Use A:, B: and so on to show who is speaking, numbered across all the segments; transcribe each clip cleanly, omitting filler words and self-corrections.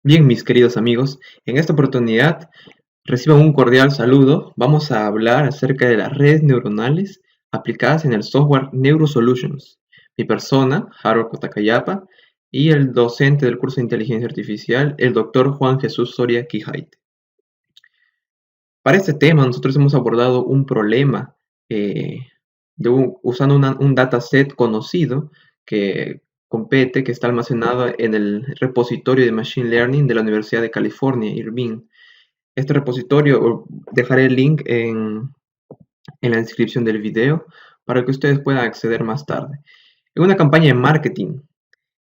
A: Bien, mis queridos amigos, en esta oportunidad reciban un cordial saludo. Vamos a hablar acerca de las redes neuronales aplicadas en el software NeuroSolutions. Mi persona, Harold Kotakayapa, y el docente del curso de Inteligencia Artificial, el doctor Juan Jesús Soria Quijaite. Para este tema, nosotros hemos abordado un problema eh, usando un dataset conocido que compete, que está almacenado en el repositorio de Machine Learning de la Universidad de California, Irvine. Este repositorio, dejaré el link en la descripción del video para que ustedes puedan acceder más tarde. En una campaña de marketing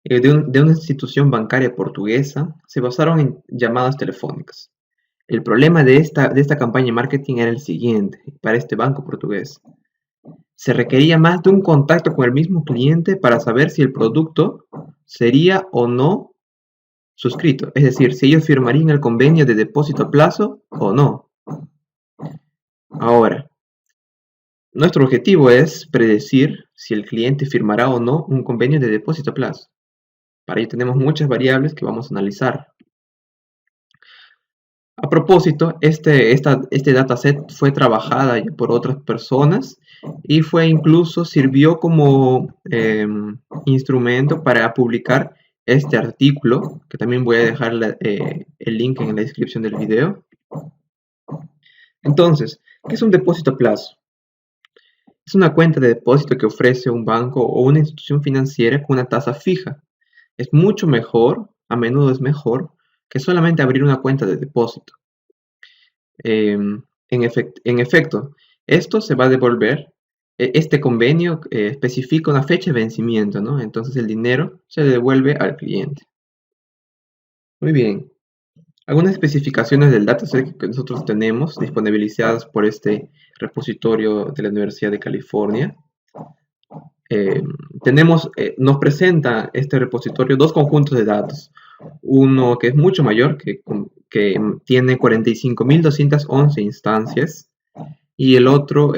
A: de una institución bancaria portuguesa, se basaron en llamadas telefónicas. El problema de esta campaña de marketing era el siguiente, para este banco portugués. Se requería más de un contacto con el mismo cliente para saber si el producto sería o no suscrito, es decir, si ellos firmarían el convenio de depósito a plazo o no. Ahora, nuestro objetivo es predecir si el cliente firmará o no un convenio de depósito a plazo. Para ello tenemos muchas variables que vamos a analizar. A propósito, este dataset fue trabajada por otras personas y sirvió como instrumento para publicar este artículo, que también voy a dejar el link en la descripción del video. Entonces, ¿qué es un depósito a plazo? Es una cuenta de depósito que ofrece un banco o una institución financiera con una tasa fija. Es mucho mejor, a menudo es mejor, que solamente abrir una cuenta de depósito. En efecto, esto se va a devolver. Este convenio especifica una fecha de vencimiento, ¿no? Entonces el dinero se devuelve al cliente. Muy bien. Algunas especificaciones del dataset que nosotros tenemos disponibilizadas por este repositorio de la Universidad de California. Nos presenta este repositorio dos conjuntos de datos. Uno que es mucho mayor, que tiene 45.211 instancias, y el otro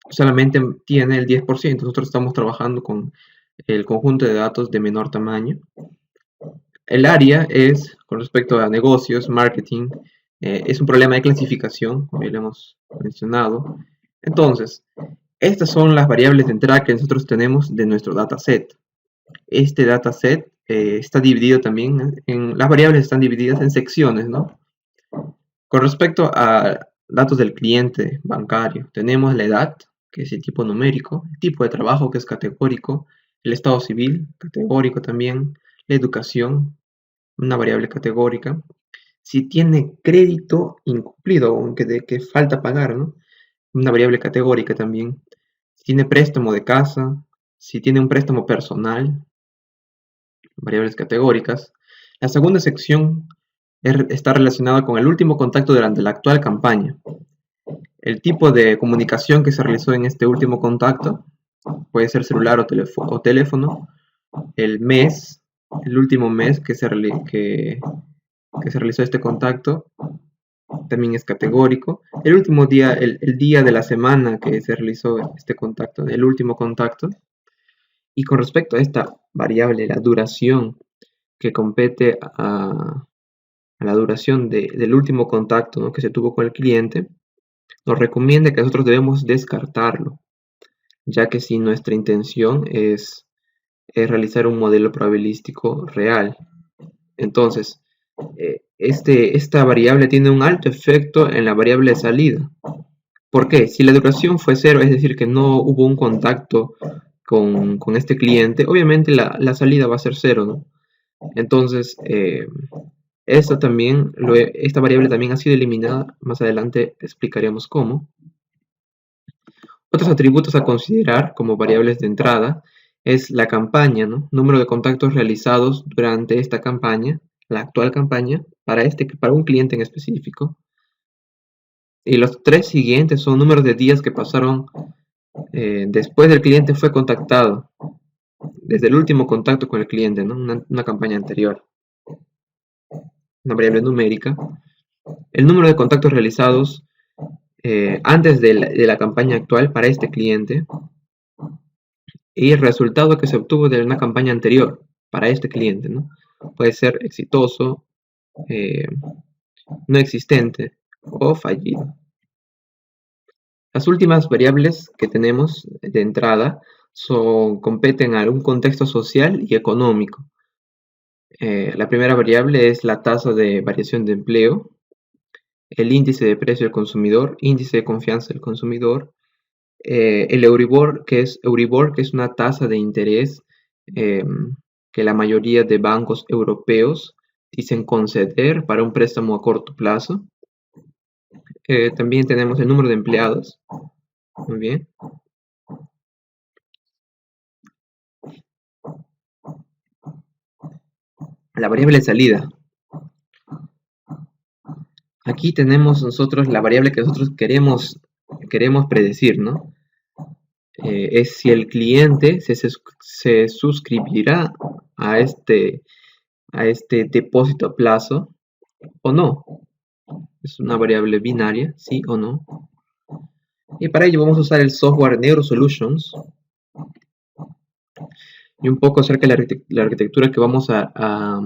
A: solamente tiene el 10%. Nosotros estamos trabajando con el conjunto de datos de menor tamaño. El área es, con respecto a negocios, marketing, es un problema de clasificación, como ya lo hemos mencionado. Entonces, estas son las variables de entrada que nosotros tenemos de nuestro dataset. Este dataset está dividido también las variables están divididas en secciones, ¿no? Con respecto a datos del cliente bancario, tenemos la edad, que es el tipo numérico, el tipo de trabajo, que es categórico, el estado civil, categórico también, la educación, una variable categórica, si tiene crédito incumplido, aunque de que falta pagar, ¿no? Una variable categórica también, si tiene préstamo de casa, si tiene un préstamo personal, variables categóricas. La segunda sección está relacionada con el último contacto durante la actual campaña. El tipo de comunicación que se realizó en este último contacto puede ser celular o teléfono. El mes, el último mes que se realizó este contacto, también es categórico. El último día, el día de la semana que se realizó este contacto, el último contacto. Y con respecto a esta variable, la duración, que compete a la duración del último contacto, ¿no?, que se tuvo con el cliente, nos recomienda que nosotros debemos descartarlo, ya que si nuestra intención es realizar un modelo probabilístico real. Entonces, esta variable tiene un alto efecto en la variable de salida. ¿Por qué? Si la duración fue cero, es decir, que no hubo un contacto con este cliente, obviamente la salida va a ser cero, ¿no? Entonces, esta variable también ha sido eliminada. Más adelante explicaremos cómo. Otros atributos a considerar como variables de entrada es la campaña, ¿no? Número de contactos realizados durante esta campaña, la actual campaña, para un cliente en específico. Y los tres siguientes son números de días que pasaron después del cliente fue contactado, desde el último contacto con el cliente, ¿no? Una campaña anterior. Una variable numérica. El número de contactos realizados antes de la campaña actual para este cliente. Y el resultado que se obtuvo de una campaña anterior para este cliente, ¿no? puede ser exitoso, no existente o fallido. Las últimas variables que tenemos de entrada competen a un contexto social y económico. La primera variable es la tasa de variación de empleo, el índice de precio del consumidor, índice de confianza del consumidor, el Euribor, que es una tasa de interés que la mayoría de bancos europeos dicen conceder para un préstamo a corto plazo. También tenemos el número de empleados. Muy bien. La variable de salida. Aquí tenemos nosotros la variable que nosotros queremos predecir, ¿no? Es si el cliente se suscribirá a este depósito a plazo o no. Es una variable binaria, sí o no. Y para ello vamos a usar el software NeuroSolutions. Y un poco acerca de la arquitectura que vamos a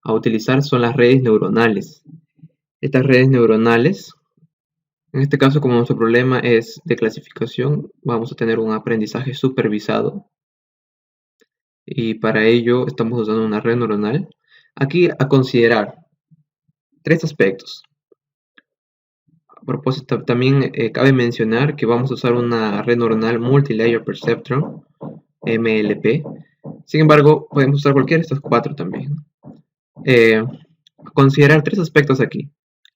A: utilizar son las redes neuronales. Estas redes neuronales, en este caso, como nuestro problema es de clasificación, vamos a tener un aprendizaje supervisado. Y para ello estamos usando una red neuronal. Aquí a considerar 3 aspectos. A propósito, también cabe mencionar que vamos a usar una red neuronal Multilayer Perceptron, MLP. Sin embargo, podemos usar cualquiera de estos 4 también. Considerar 3 aspectos aquí.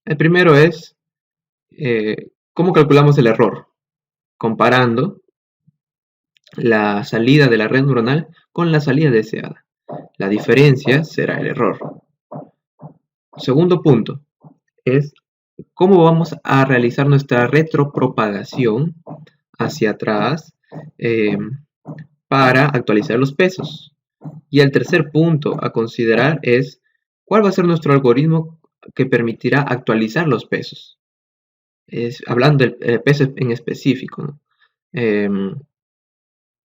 A: El primero es cómo calculamos el error, comparando la salida de la red neuronal con la salida deseada. La diferencia será el error. Segundo punto es cómo vamos a realizar nuestra retropropagación hacia atrás para actualizar los pesos. Y el tercer punto a considerar es cuál va a ser nuestro algoritmo que permitirá actualizar los pesos. Hablando del peso en específico, ¿no?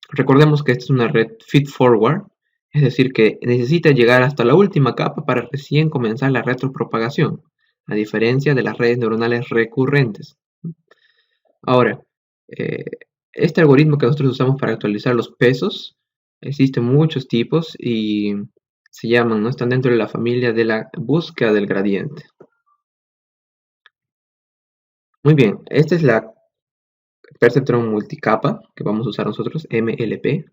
A: Recordemos que esta es una red feed-forward, es decir, que necesita llegar hasta la última capa para recién comenzar la retropropagación, a diferencia de las redes neuronales recurrentes. Ahora, este algoritmo que nosotros usamos para actualizar los pesos, existen muchos tipos y se llaman, ¿no? Están dentro de la familia de la búsqueda del gradiente. Muy bien, esta es la Perceptron multicapa que vamos a usar nosotros, MLP.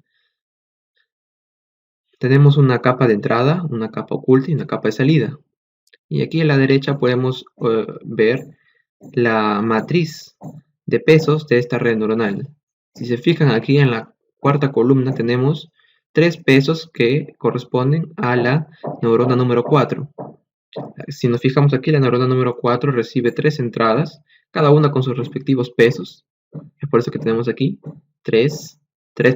A: Tenemos una capa de entrada, una capa oculta y una capa de salida. Y aquí a la derecha podemos ver la matriz de pesos de esta red neuronal. Si se fijan aquí en la cuarta columna tenemos 3 pesos que corresponden a la neurona número 4. Si nos fijamos aquí, la neurona número 4 recibe 3 entradas, cada una con sus respectivos pesos. Es por eso que tenemos aquí 3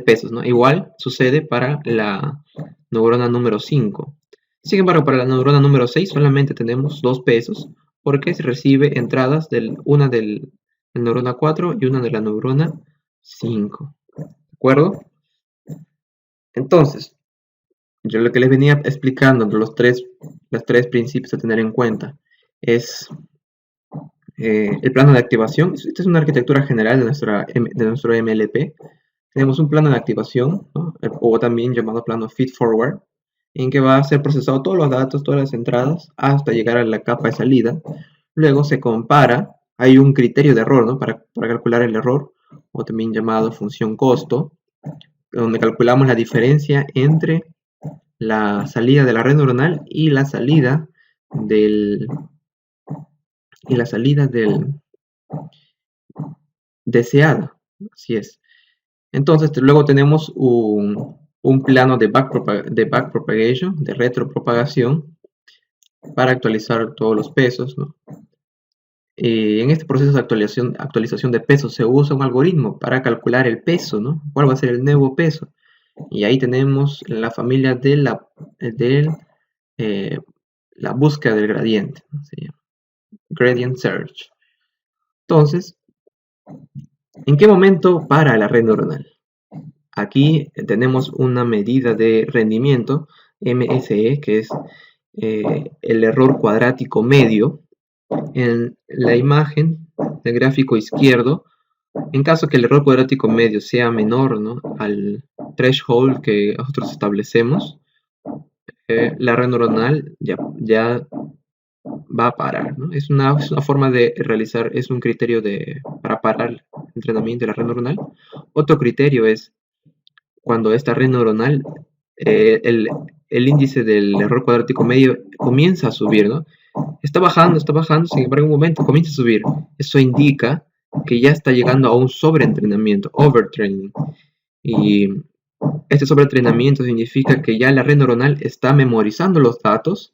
A: pesos, ¿no? Igual sucede para la neurona número 5. Sin embargo, para la neurona número 6 solamente tenemos 2 pesos porque se recibe entradas una de la neurona 4 y una de la neurona 5. ¿De acuerdo? Entonces, yo lo que les venía explicando de los tres principios a tener en cuenta es el plano de activación. Esta es una arquitectura general de nuestro MLP. Tenemos un plano de activación, ¿no? O también llamado plano feed-forward, en que va a ser procesado todos los datos, todas las entradas, hasta llegar a la capa de salida. Luego se compara, hay un criterio de error, ¿no? para calcular el error, o también llamado función costo, donde calculamos la diferencia entre la salida de la red neuronal y la salida del deseada. Así es. Entonces luego tenemos un plano de backpropagation, de retropropagación, para actualizar todos los pesos, ¿no? En este proceso de actualización de pesos se usa un algoritmo para calcular el peso, ¿no? ¿Cuál va a ser el nuevo peso? Y ahí tenemos la familia de la búsqueda del gradiente, ¿no? Se llama Gradient Search. Entonces, ¿en qué momento para la red neuronal? Aquí tenemos una medida de rendimiento MSE, que es el error cuadrático medio. En la imagen del gráfico izquierdo, en caso que el error cuadrático medio sea menor, ¿no?, al threshold que nosotros establecemos, la red neuronal ya va a parar, ¿no? Es una forma de realizar, es un criterio para parar el entrenamiento de la red neuronal. Otro criterio es cuando esta red neuronal, el índice del error cuadrático medio comienza a subir, ¿no? Está bajando, sin embargo, en un momento comienza a subir. Eso indica que ya está llegando a un sobreentrenamiento, overtraining. Y este sobreentrenamiento significa que ya la red neuronal está memorizando los datos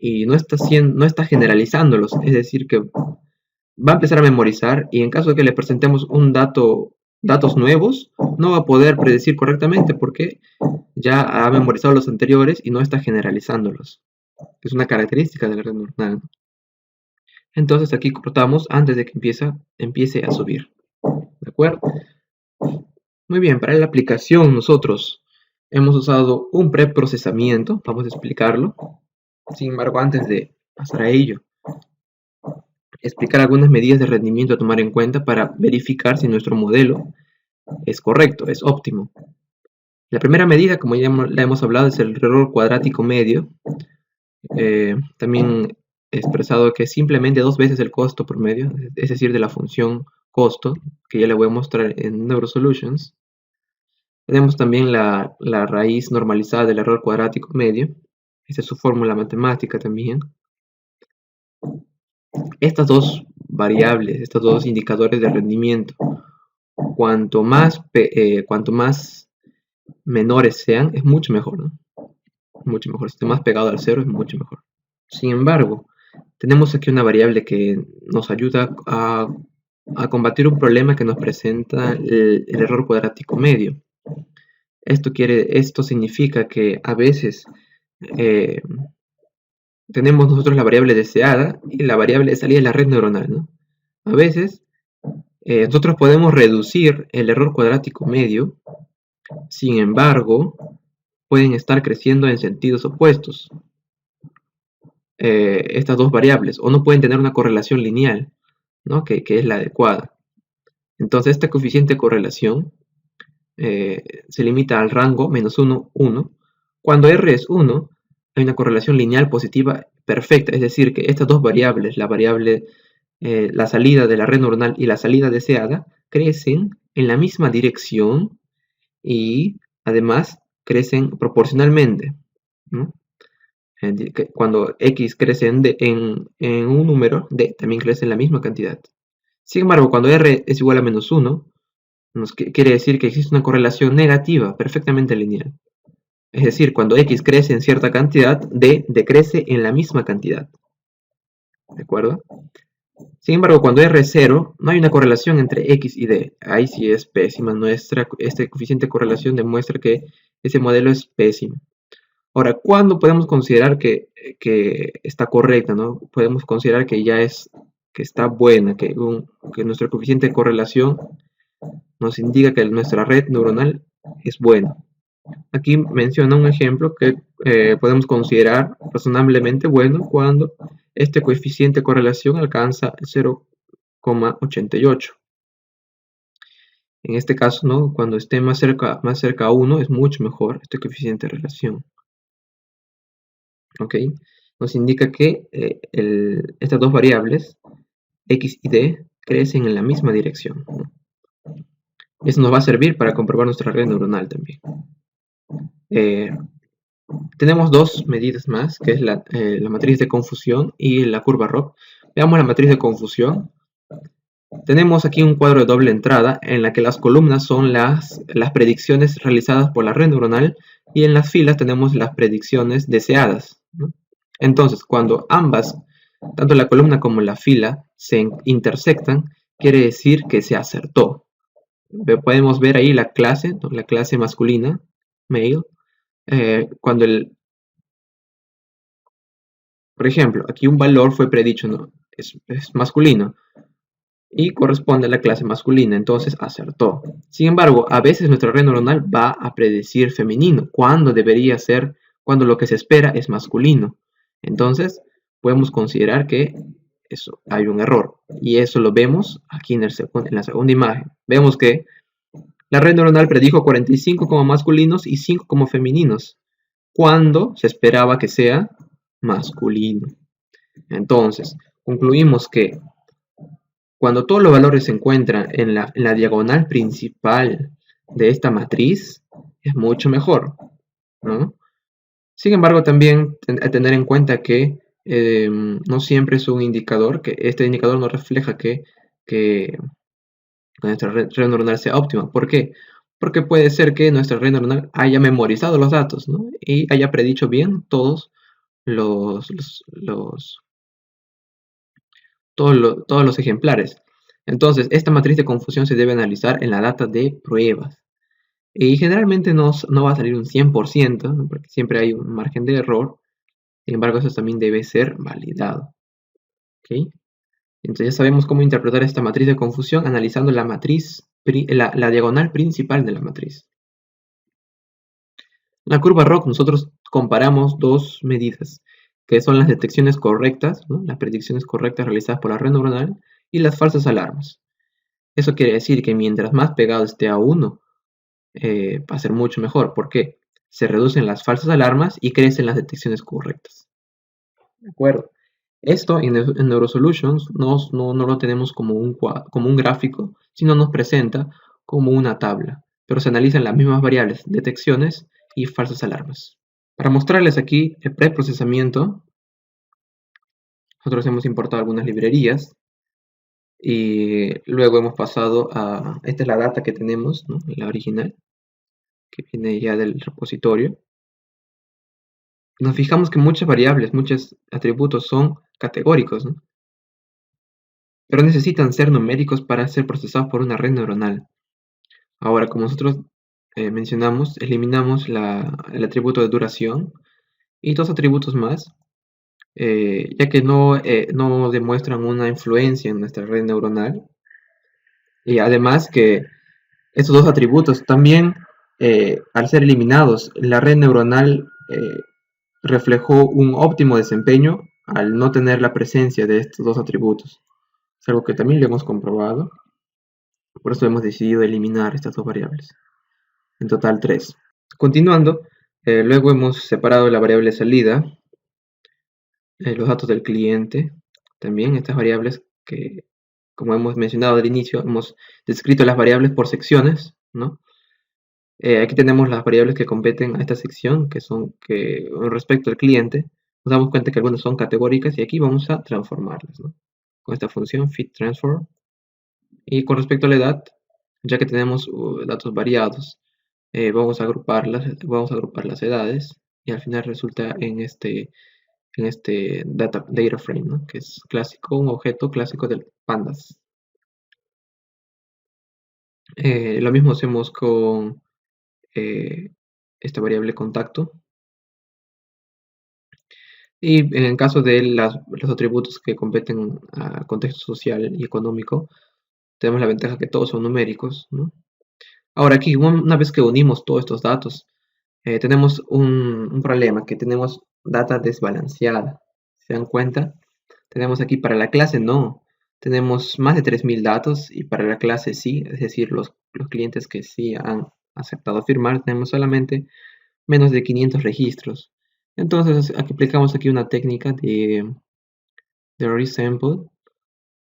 A: y no está generalizándolos. Es decir, que va a empezar a memorizar y en caso de que le presentemos datos nuevos, no va a poder predecir correctamente porque ya ha memorizado los anteriores y no está generalizándolos. Es una característica de la red neuronal. Entonces aquí cortamos antes de que empiece a subir. ¿De acuerdo? Muy bien, para la aplicación nosotros hemos usado un preprocesamiento, vamos a explicarlo. Sin embargo, antes de pasar a ello, explicar algunas medidas de rendimiento a tomar en cuenta para verificar si nuestro modelo es correcto, es óptimo. La primera medida, como ya la hemos hablado, es el error cuadrático medio. También he expresado que es simplemente 2 veces el costo promedio, es decir, de la función costo, que ya le voy a mostrar en NeuroSolutions. Tenemos también la raíz normalizada del error cuadrático medio. Esta es su fórmula matemática también. Estas dos variables, estos dos indicadores de rendimiento, cuanto más menores sean, es mucho mejor, ¿no? Mucho mejor. Si está más pegado al cero, es mucho mejor. Sin embargo, tenemos aquí una variable que nos ayuda a combatir un problema que nos presenta el error cuadrático medio. Esto significa que a veces tenemos nosotros la variable deseada y la variable de salida de la red neuronal, ¿no? A veces nosotros podemos reducir el error cuadrático medio, sin embargo, pueden estar creciendo en sentidos opuestos estas dos variables, o no pueden tener una correlación lineal, ¿no?, que es la adecuada. Entonces, este coeficiente de correlación se limita al rango -1, 1. Cuando R es 1, hay una correlación lineal positiva perfecta, es decir, que estas dos variables, la salida de la red neuronal y la salida deseada, crecen en la misma dirección y además crecen proporcionalmente, ¿no? Cuando X crece en un número, D también crece en la misma cantidad. Sin embargo, cuando R es igual a -1, quiere decir que existe una correlación negativa perfectamente lineal. Es decir, cuando X crece en cierta cantidad, D decrece en la misma cantidad. ¿De acuerdo? Sin embargo, cuando R es 0, no hay una correlación entre X y D. Ahí sí es pésima. Este coeficiente de correlación demuestra que ese modelo es pésimo. Ahora, ¿cuándo podemos considerar que está correcta, ¿no? Podemos considerar que está buena, que nuestro coeficiente de correlación nos indica que nuestra red neuronal es buena. Aquí menciona un ejemplo que podemos considerar razonablemente bueno cuando este coeficiente de correlación alcanza 0,88. En este caso, ¿no?, cuando esté más cerca a 1 es mucho mejor este coeficiente de relación. ¿Ok? Nos indica que estas dos variables, X y D, crecen en la misma dirección, ¿no? Eso nos va a servir para comprobar nuestra red neuronal también. Tenemos dos medidas más, que es la matriz de confusión y la curva ROP. Veamos la matriz de confusión. Tenemos aquí un cuadro de doble entrada en la que las columnas son las predicciones realizadas por la red neuronal y en las filas tenemos las predicciones deseadas, ¿no? Entonces, cuando ambas, tanto la columna como la fila, se intersectan, quiere decir que se acertó. Podemos ver ahí la clase, ¿no?, la clase masculina, male, cuando por ejemplo, aquí un valor fue predicho, ¿no?, es masculino y corresponde a la clase masculina, entonces acertó. Sin embargo, a veces nuestra red neuronal va a predecir femenino, cuando debería ser cuando lo que se espera es masculino. Entonces, podemos considerar que eso, hay un error. Y eso lo vemos aquí en la segunda imagen. Vemos que la red neuronal predijo 45 como masculinos y 5 como femeninos, cuando se esperaba que sea masculino. Entonces, concluimos que cuando todos los valores se encuentran en la diagonal principal de esta matriz, es mucho mejor, ¿no? Sin embargo, también tener en cuenta que no siempre es un indicador, que este indicador no refleja que nuestra red neuronal sea óptima. ¿Por qué? Porque puede ser que nuestra red neuronal haya memorizado los datos, ¿no? Y haya predicho bien los, los, los- todos los ejemplares. Entonces, esta matriz de confusión se debe analizar en la data de pruebas. Y generalmente no va a salir un 100%, ¿no? Porque siempre hay un margen de error. Sin embargo, eso también debe ser validado. ¿Ok? Entonces ya sabemos cómo interpretar esta matriz de confusión analizando la diagonal principal de la matriz. En la curva ROC nosotros comparamos dos medidas, que son las detecciones correctas, ¿no? Las predicciones correctas realizadas por la red neuronal, y las falsas alarmas. Eso quiere decir que mientras más pegado esté a 1, va a ser mucho mejor. ¿Por qué? Se reducen las falsas alarmas y crecen las detecciones correctas. ¿De acuerdo? Esto en NeuroSolutions no lo tenemos como como un gráfico, sino nos presenta como una tabla, pero se analizan las mismas variables, detecciones y falsas alarmas. Para mostrarles aquí el preprocesamiento, nosotros hemos importado algunas librerías y luego hemos pasado esta es la data que tenemos, ¿no? La original, que viene ya del repositorio. Nos fijamos que muchas variables, muchos atributos son categóricos, ¿no? Pero necesitan ser numéricos para ser procesados por una red neuronal. Ahora, como nosotros mencionamos, eliminamos el atributo de duración y dos atributos más, ya que no demuestran una influencia en nuestra red neuronal. Y además que estos dos atributos también, al ser eliminados, la red neuronal reflejó un óptimo desempeño al no tener la presencia de estos dos atributos. Es algo que también lo hemos comprobado. Por eso hemos decidido eliminar estas dos variables. En total 3. Continuando, luego hemos separado la variable salida, los datos del cliente, también estas variables que, como hemos mencionado al inicio, hemos descrito las variables por secciones, ¿no? Aquí tenemos las variables que competen a esta sección, que son que respecto al cliente, nos damos cuenta que algunas son categóricas y aquí vamos a transformarlas, ¿no? Con esta función fitTransform. Y con respecto a la edad, ya que tenemos datos variados, vamos a agrupar las edades y al final resulta en este data frame, ¿no? Que es clásico, un objeto clásico del pandas. Lo mismo hacemos con esta variable contacto. Y en el caso de los atributos que competen a contexto social y económico, tenemos la ventaja que todos son numéricos, ¿no? Ahora aquí, una vez que unimos todos estos datos, tenemos un problema, que tenemos data desbalanceada. ¿Se dan cuenta? Tenemos aquí para la clase no. Tenemos más de 3000 datos y para la clase sí, es decir, los clientes que sí han aceptado firmar, tenemos solamente menos de 500 registros. Entonces, aquí aplicamos aquí una técnica de resample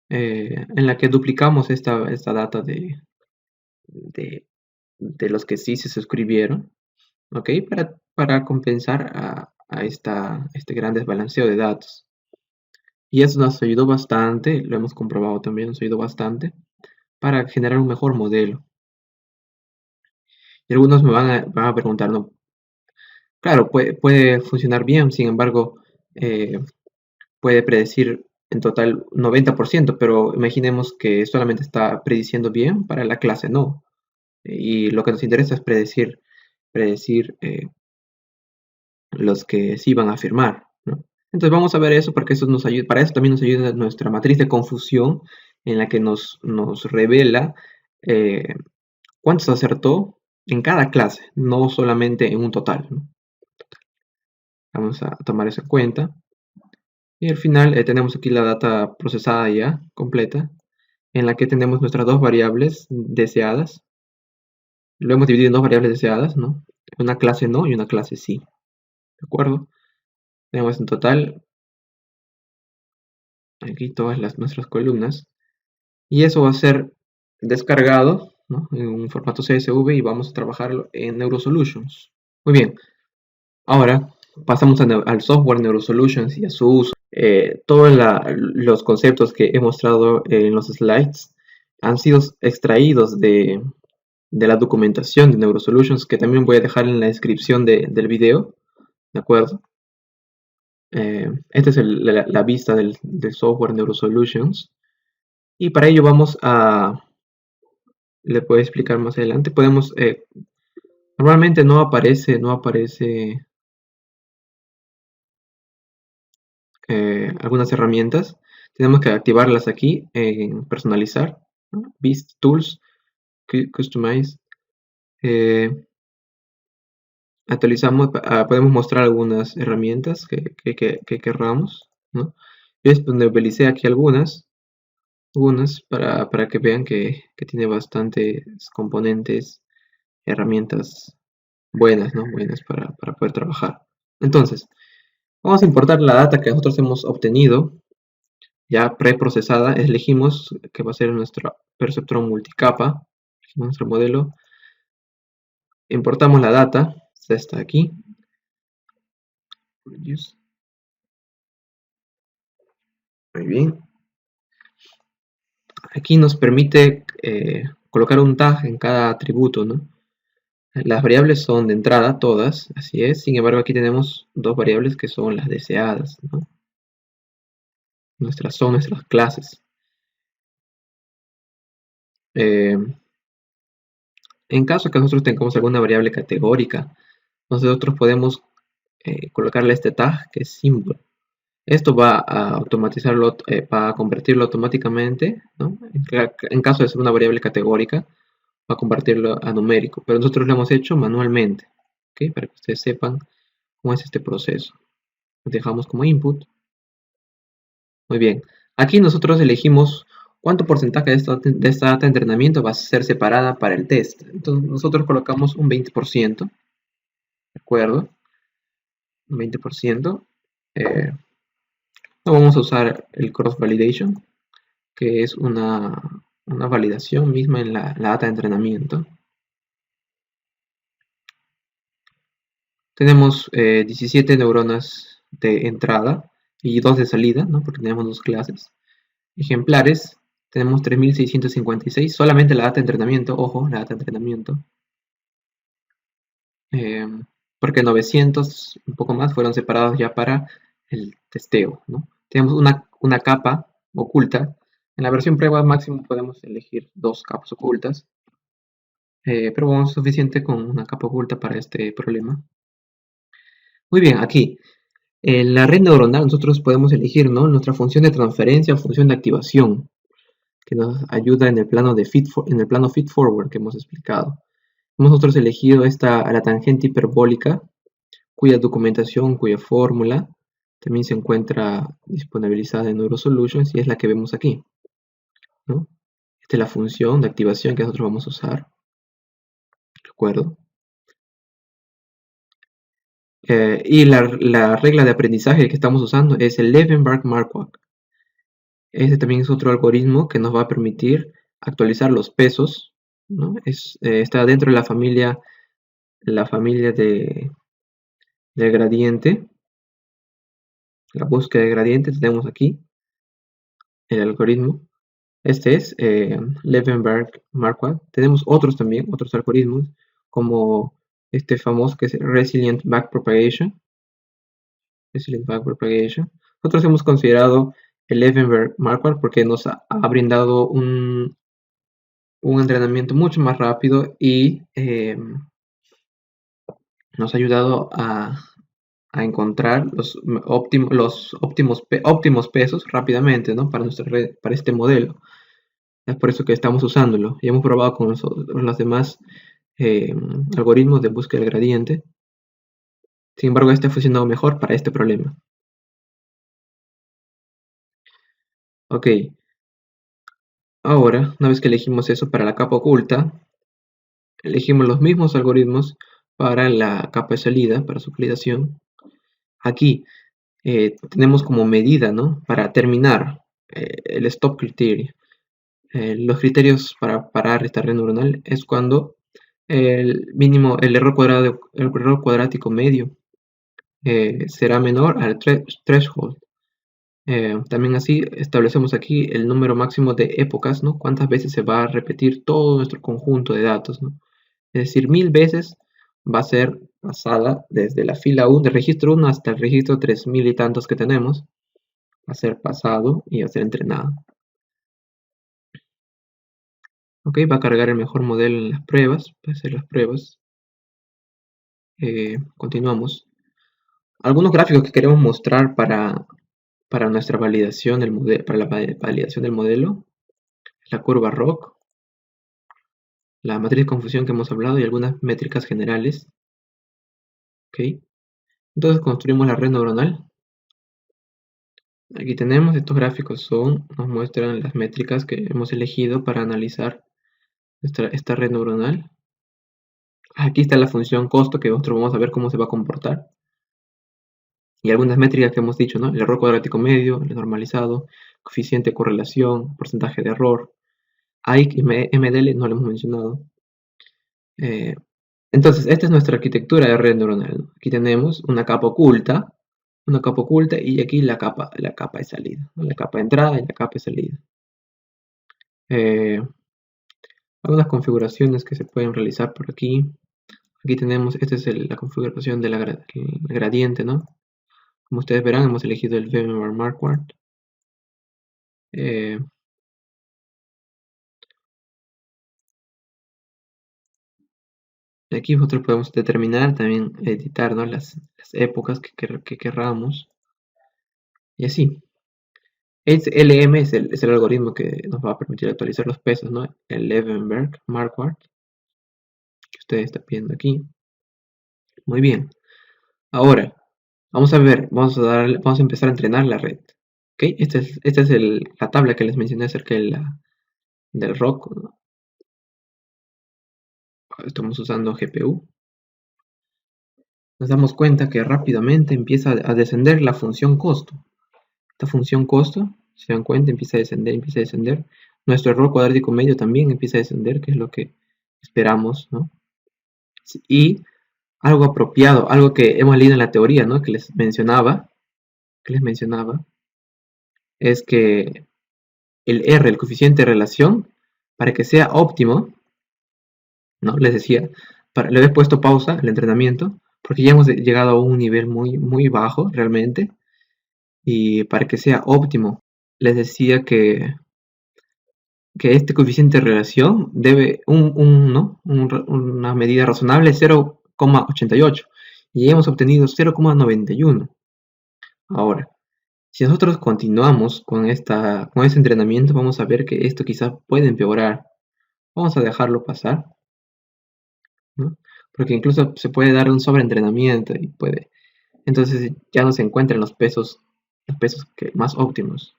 A: en la que duplicamos esta data de, de los que sí se suscribieron, ¿ok? Para compensar a este gran desbalanceo de datos. Y eso nos ayudó bastante, lo hemos comprobado también, nos ayudó bastante para generar un mejor modelo. Y algunos me van a preguntar, ¿no? Claro, puede funcionar bien, sin embargo, puede predecir en total 90%, pero imaginemos que solamente está prediciendo bien para la clase no. Y lo que nos interesa es predecir los que sí van a firmar, ¿no? Entonces vamos a ver eso porque eso nos ayuda, para eso también nos ayuda nuestra matriz de confusión en la que nos revela eh, cuántos acertó en cada clase, no solamente en un total, ¿no? Vamos a tomar eso en cuenta. Y al final tenemos aquí la data procesada ya, completa, en la que tenemos nuestras dos variables deseadas. Lo hemos dividido en dos variables deseadas, ¿no? Una clase no y una clase sí. ¿De acuerdo? Tenemos en total aquí todas nuestras columnas. Y eso va a ser descargado, ¿no?, en un formato CSV y vamos a trabajarlo en NeuroSolutions. Muy bien, ahora pasamos al software NeuroSolutions y a su uso. Todos los conceptos que he mostrado en los slides han sido extraídos de la documentación de NeuroSolutions, que también voy a dejar en la descripción del video, ¿de acuerdo? Esta es la vista del software NeuroSolutions. Y para ello vamos a, le puedo explicar más adelante, podemos, normalmente no aparece algunas herramientas, tenemos que activarlas aquí en personalizar, ¿no? Beast Tools, Customize, actualizamos, podemos mostrar algunas herramientas que querramos, ¿no? Yo disponibilicé aquí algunas para que vean que tiene bastantes componentes, herramientas buenas, ¿no? Buenas para poder trabajar. Entonces, vamos a importar la data que nosotros hemos obtenido, ya preprocesada. Elegimos que va a ser nuestro perceptrón multicapa, nuestro modelo. Importamos la data, está aquí. Muy bien. Aquí nos permite colocar un tag en cada atributo, ¿no? Las variables son de entrada todas, así es. Sin embargo, aquí tenemos dos variables que son las deseadas, ¿no? Son nuestras clases. En caso que nosotros tengamos alguna variable categórica, nosotros podemos colocarle este tag que es symbol. Esto va a automatizarlo, va a convertirlo automáticamente, ¿no? En caso de ser una variable categórica, va a convertirlo a numérico, pero nosotros lo hemos hecho manualmente, ¿ok? Para que ustedes sepan cómo es este proceso. Lo dejamos como input. Muy bien. Aquí nosotros elegimos cuánto porcentaje de esta data de entrenamiento va a ser separada para el test. Entonces nosotros colocamos un 20%, ¿de acuerdo? Un 20%. No vamos a usar el cross validation, que es una validación misma en la data de entrenamiento. Tenemos 17 neuronas de entrada y 2 de salida, ¿no? Porque tenemos dos clases. Ejemplares, tenemos 3656, solamente la data de entrenamiento, ojo, la data de entrenamiento. Porque 900, un poco más, fueron separados ya para el testeo, ¿no? Tenemos una capa oculta. En la versión prueba máximo podemos elegir 2 capas ocultas, pero bueno, es suficiente con una capa oculta para este problema. Muy bien, aquí, en la red neuronal nosotros podemos elegir, ¿no?, nuestra función de transferencia o función de activación, que nos ayuda en el plano feed forward que hemos explicado. Hemos nosotros elegido la tangente hiperbólica, cuya documentación, cuya fórmula también se encuentra disponibilizada en NeuroSolutions y es la que vemos aquí, ¿no? Esta es la función de activación que nosotros vamos a usar, ¿de acuerdo? Y la regla de aprendizaje que estamos usando es el Levenberg-Marquardt. Este también es otro algoritmo que nos va a permitir actualizar los pesos, ¿no? Está dentro de la familia del gradiente. La búsqueda de gradiente tenemos aquí el algoritmo. Este es Levenberg-Marquardt. Tenemos otros también, otros algoritmos, como este famoso que es Resilient Backpropagation. Nosotros hemos considerado el Levenberg-Marquardt porque nos ha brindado un entrenamiento mucho más rápido y nos ha ayudado a encontrar los óptimos pesos rápidamente, ¿no?, para para este modelo. Es por eso que estamos usándolo. Y hemos probado con los demás algoritmos de búsqueda del gradiente. Sin embargo, este ha funcionado mejor para este problema. Ok, ahora, una vez que elegimos eso para la capa oculta, elegimos los mismos algoritmos para la capa de salida, para su validación. Aquí tenemos como medida, ¿no? Para terminar el stop criteria. Los criterios para parar esta red neuronal es cuando el error cuadrático medio será menor al threshold. También así establecemos aquí el número máximo de épocas, ¿no? Cuántas veces se va a repetir todo nuestro conjunto de datos, ¿no? Es decir, 1000 veces va a ser pasada desde la fila 1, del registro 1 hasta el registro 3000 y tantos que tenemos. Va a ser pasado y va a ser entrenado. Ok, va a cargar el mejor modelo en las pruebas, para hacer las pruebas. Continuamos. Algunos gráficos que queremos mostrar para nuestra validación del modelo, para la validación del modelo, la curva ROC, la matriz de confusión que hemos hablado y algunas métricas generales. Ok, entonces construimos la red neuronal. Aquí tenemos estos gráficos, nos muestran las métricas que hemos elegido para analizar esta red neuronal. Aquí está la función costo que nosotros vamos a ver cómo se va a comportar. Y algunas métricas que hemos dicho, ¿no? El error cuadrático medio, el normalizado, coeficiente de correlación, porcentaje de error. AIC y MDL no lo hemos mencionado. Entonces, esta es nuestra arquitectura de red neuronal. Aquí tenemos una capa oculta y aquí la capa de salida, ¿no? La capa de entrada y la capa de salida. Algunas configuraciones que se pueden realizar por aquí. Aquí tenemos, esta es la configuración del gradiente, ¿no? Como ustedes verán, hemos elegido el VMware Marquardt. Aquí nosotros podemos determinar, también editar, ¿no? las épocas que querramos. Y así. LM es el algoritmo que nos va a permitir actualizar los pesos, ¿no? El Levenberg Marquardt, que ustedes están viendo aquí. Muy bien. Ahora, vamos a ver, vamos a empezar a entrenar la red. ¿Ok? Esta es la tabla que les mencioné acerca del ROC, ¿no? Estamos usando GPU. Nos damos cuenta que rápidamente empieza a descender la función costo. Esta función costo, se dan cuenta, empieza a descender. Nuestro error cuadrático medio también empieza a descender, que es lo que esperamos, ¿no? Y algo apropiado, algo que hemos leído en la teoría, ¿no? Que les mencionaba, es que el R, el coeficiente de relación, para que sea óptimo, ¿no? Les decía, le he puesto pausa al entrenamiento, porque ya hemos llegado a un nivel muy, muy bajo realmente, y para que sea óptimo, les decía que este coeficiente de relación debe una medida razonable 0,88 y hemos obtenido 0,91. Ahora, si nosotros continuamos con ese entrenamiento, vamos a ver que esto quizás puede empeorar. Vamos a dejarlo pasar, ¿no? Porque incluso se puede dar un sobreentrenamiento y entonces ya no se encuentran los pesos más óptimos.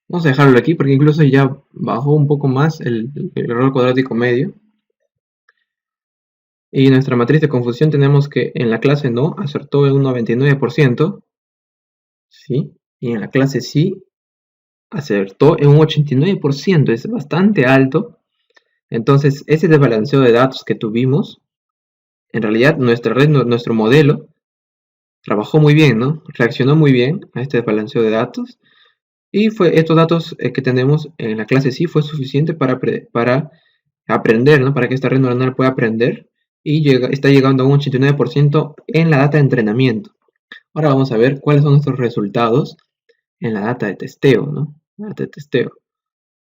A: Vamos a dejarlo aquí porque incluso ya bajó un poco más el error cuadrático medio. Y en nuestra matriz de confusión tenemos que en la clase no acertó un 99%, ¿sí? Y en la clase sí acertó en un 89%, es bastante alto. Entonces, ese desbalanceo de datos que tuvimos, en realidad nuestra red, nuestro modelo, trabajó muy bien, ¿no? Reaccionó muy bien a este desbalanceo de datos. Y estos datos que tenemos en la clase sí fue suficiente para aprender, ¿no? Para que esta red neuronal pueda aprender y está llegando a un 89% en la data de entrenamiento. Ahora vamos a ver cuáles son nuestros resultados en la data de testeo, ¿no? La data de testeo.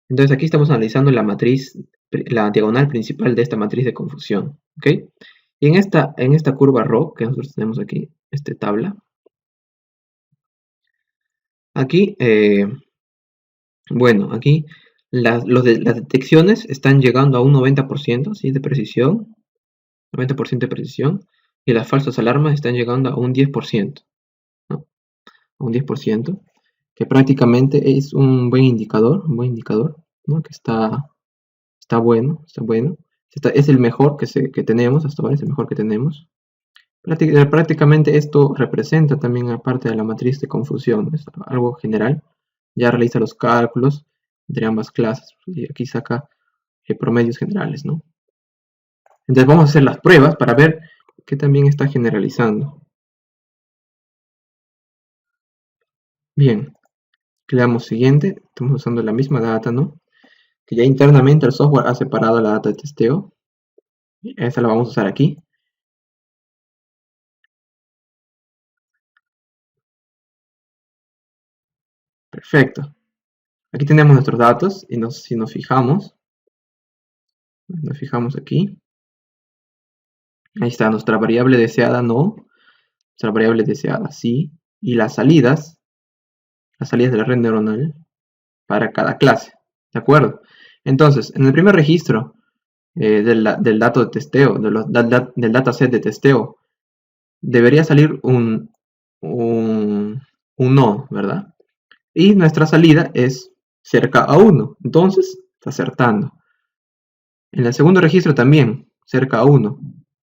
A: Entonces aquí estamos analizando la matriz, la diagonal principal de esta matriz de confusión, ¿ok? Y en esta curva ROC que nosotros tenemos aquí, esta tabla, aquí, bueno, aquí las detecciones están llegando a un 90%, ¿sí? De precisión, 90% de precisión. y las falsas alarmas están llegando a un 10%, ¿no? A un 10%, que prácticamente es un buen indicador, ¿no? Que está bueno, está bueno. Es el mejor que tenemos, hasta ahora es el mejor que tenemos. Prácticamente esto representa también aparte de la matriz de confusión, ¿no? Es algo general. Ya realiza los cálculos entre ambas clases y aquí saca promedios generales, ¿no? Entonces vamos a hacer las pruebas para ver qué también está generalizando. Bien, le damos siguiente, estamos usando la misma data, ¿no? Que ya internamente el software ha separado la data de testeo. Esa la vamos a usar aquí. Perfecto. Aquí tenemos nuestros datos y si nos fijamos aquí, ahí está nuestra variable deseada no, nuestra variable deseada sí, y las salidas de la red neuronal para cada clase, ¿de acuerdo? Entonces, en el primer registro del dato de testeo, del dataset de testeo, debería salir un no, ¿verdad? Y nuestra salida es cerca a 1, entonces está acertando. En el segundo registro también, cerca a 1,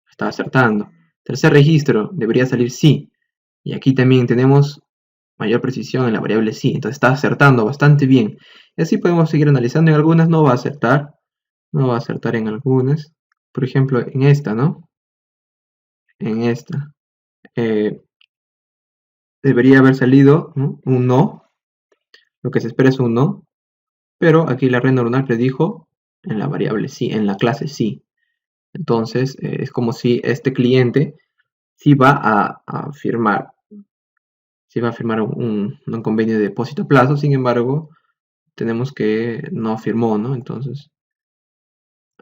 A: está acertando. Tercer registro debería salir sí, y aquí también tenemos mayor precisión en la variable sí, entonces está acertando bastante bien. Y así podemos seguir analizando. En algunas no va a acertar, en algunas. Por ejemplo, en esta, ¿no? En esta. Debería haber salido, ¿no? Un no. Lo que se espera es un no. Pero aquí la red neuronal predijo en la variable sí, en la clase sí. Entonces, es como si este cliente sí va a firmar. Sí va a firmar un convenio de depósito a plazo. Sin embargo, tenemos que no firmó, ¿no? Entonces,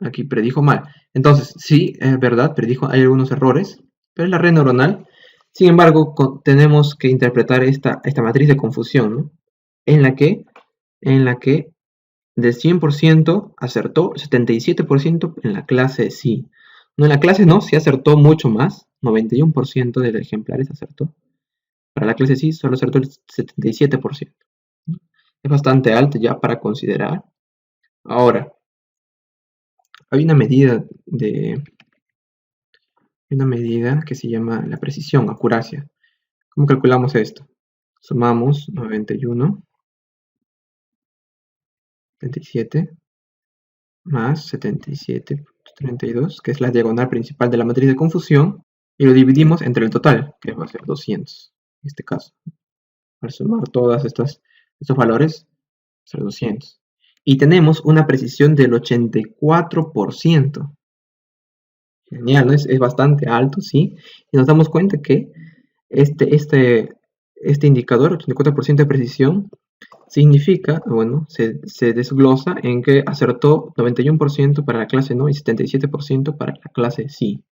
A: aquí predijo mal. Entonces, sí, es verdad, predijo, hay algunos errores, pero es la red neuronal. Sin embargo, tenemos que interpretar esta matriz de confusión, ¿no? En la que de 100% acertó 77% en la clase sí. No, en la clase no, sí acertó mucho más, 91% de los ejemplares acertó. Para la clase sí, solo acertó el 77%. Es bastante alto ya para considerar. Ahora, hay una medida que se llama la precisión, acuracia. ¿Cómo calculamos esto? Sumamos 91, 77 más 77.32, que es la diagonal principal de la matriz de confusión, y lo dividimos entre el total, que va a ser 200, en este caso. Al sumar todos estos valores, va a ser 200. Y tenemos una precisión del 84%. Genial, ¿no? Es bastante alto, ¿sí? Y nos damos cuenta que este indicador, 84% de precisión, significa, bueno, se desglosa en que acertó 91% para la clase no y 77% para la clase sí.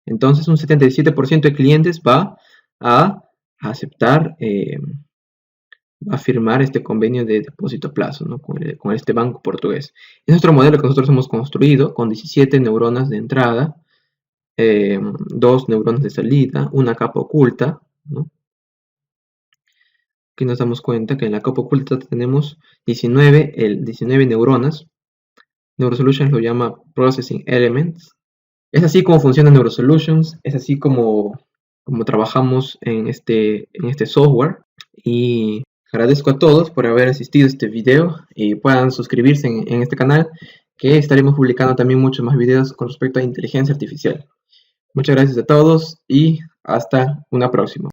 A: Entonces, un 77% de clientes va a aceptar, va a firmar este convenio de depósito a plazo, ¿no? con este banco portugués. Es nuestro modelo que nosotros hemos construido con 17 neuronas de entrada, 2 neuronas de salida, una capa oculta, ¿no? Aquí nos damos cuenta que en la capa oculta tenemos 19 neuronas. NeuroSolutions lo llama Processing Elements. Es así como funciona NeuroSolutions, es así como trabajamos en este software. Y agradezco a todos por haber asistido a este video y puedan suscribirse en este canal, que estaremos publicando también muchos más videos con respecto a inteligencia artificial. Muchas gracias a todos y hasta una próxima.